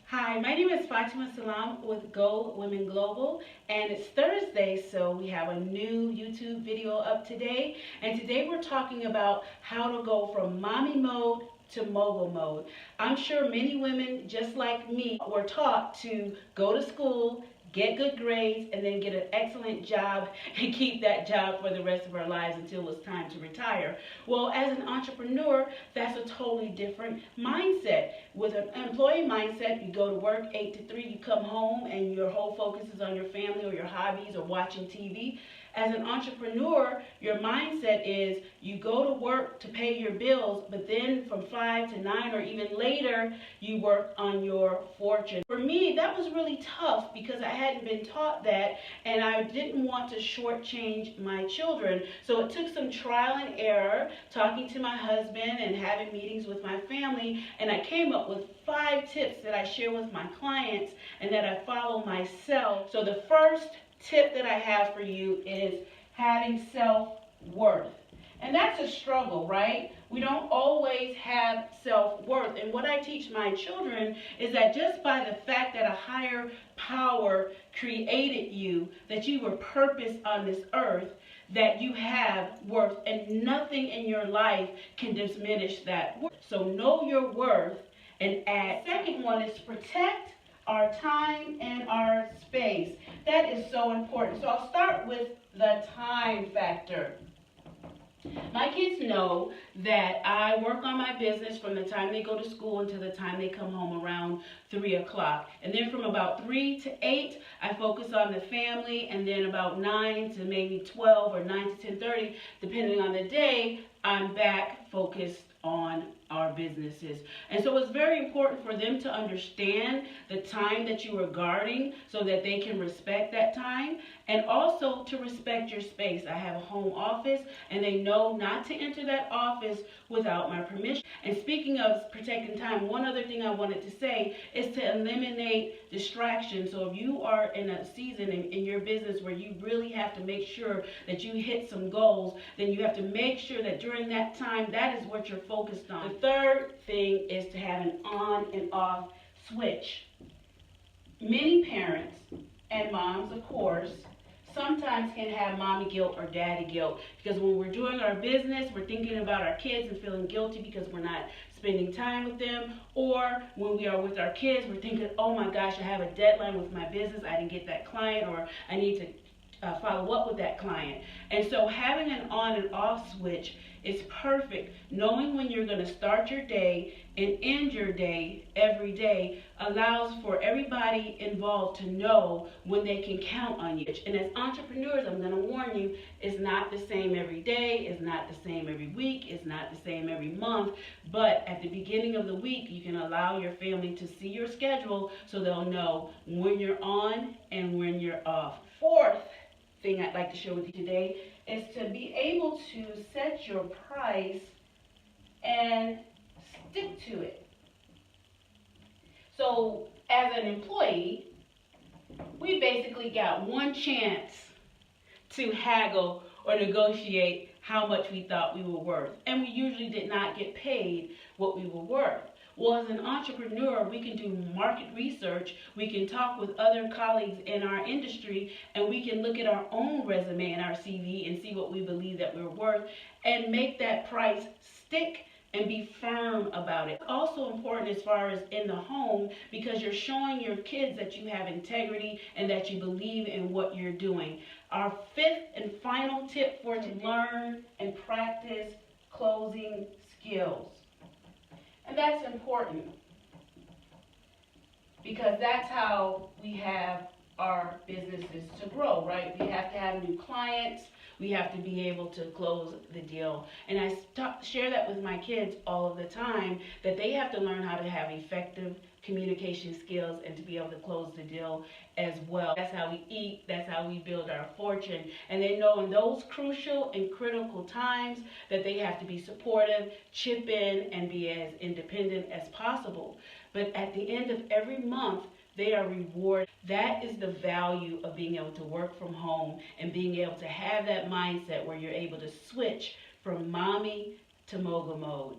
Hi, my name is Fatima Salam with Go Women Global, and it's Thursday, so we have a new YouTube video up today. And today we're talking about how to go from mommy mode to mogul mode. I'm sure many women, just like me, were taught to go to school, get good grades, and then get an excellent job and keep that job for the rest of our lives until it's time to retire. Well, as an entrepreneur, that's a totally different mindset. With an employee mindset, you go to work 8 to 3, you come home, and your whole focus is on your family or your hobbies or watching TV. As an entrepreneur, your mindset is you go to work to pay your bills, but then from 5 to 9 or even later, you work on your fortune. For me, that was really tough because I hadn't been taught that, and I didn't want to shortchange my children. So it took some trial and error, talking to my husband and having meetings with my family, and I came up with 5 tips that I share with my clients and that I follow myself. So the first tip that I have for you is having self-worth. And that's a struggle, right? We don't always have self-worth. And what I teach my children is that just by the fact that a higher power created you, that you were purposed on this earth, that you have worth, and nothing in your life can diminish that worth. So know your worth and add. Second one is protect our time and our space. That is so important. So I'll start with the time factor. My kids know that I work on my business from the time they go to school until the time they come home around 3 o'clock. And then from about 3 to 8, I focus on the family, and then about 9 to maybe 12 or 9 to 10:30, depending on the day, I'm back focused on our businesses. And so it's very important for them to understand the time that you are guarding so that they can respect that time, and also to respect your space. I have a home office, and they know not to enter that office without my permission. And speaking of protecting time, one other thing I wanted to say is to eliminate distractions. So if you are in a season in your business where you really have to make sure that you hit some goals, then you have to make sure that during that time, that is what you're focused on. The third thing is to have an on and off switch. Many parents, and moms of course, sometimes can have mommy guilt or daddy guilt, because when we're doing our business, we're thinking about our kids and feeling guilty because we're not spending time with them. Or when we are with our kids, we're thinking, oh my gosh, I have a deadline with my business, I didn't get that client, or I need to follow up with that client. And so having an on and off switch is perfect. Knowing when you're going to start your day and end your day every day allows for everybody involved to know when they can count on you. And as entrepreneurs, I'm going to warn you, it's not the same every day, it's not the same every week, it's not the same every month, but at the beginning of the week, you can allow your family to see your schedule so they'll know when you're on and when you're off. Fourth thing I'd like to share with you today is to be able to set your price and stick to it. So as an employee, we basically got one chance to haggle or negotiate how much we thought we were worth, and we usually did not get paid what we were worth. Well, as an entrepreneur, we can do market research, we can talk with other colleagues in our industry, and we can look at our own resume and our CV and see what we believe that we're worth and make that price stick and be firm about it. Also important as far as in the home, because you're showing your kids that you have integrity and that you believe in what you're doing. Our fifth and final tip for to learn and practice closing skills. And that's important because that's how we have our businesses to grow, right? We have to have new clients. We have to be able to close the deal. And I share that with my kids all of the time, that they have to learn how to have effective communication skills and to be able to close the deal as well. That's how we eat, that's how we build our fortune. And they know in those crucial and critical times that they have to be supportive, chip in, and be as independent as possible. But at the end of every month, they are rewarded. That is the value of being able to work from home and being able to have that mindset where you're able to switch from mommy to mogul mode.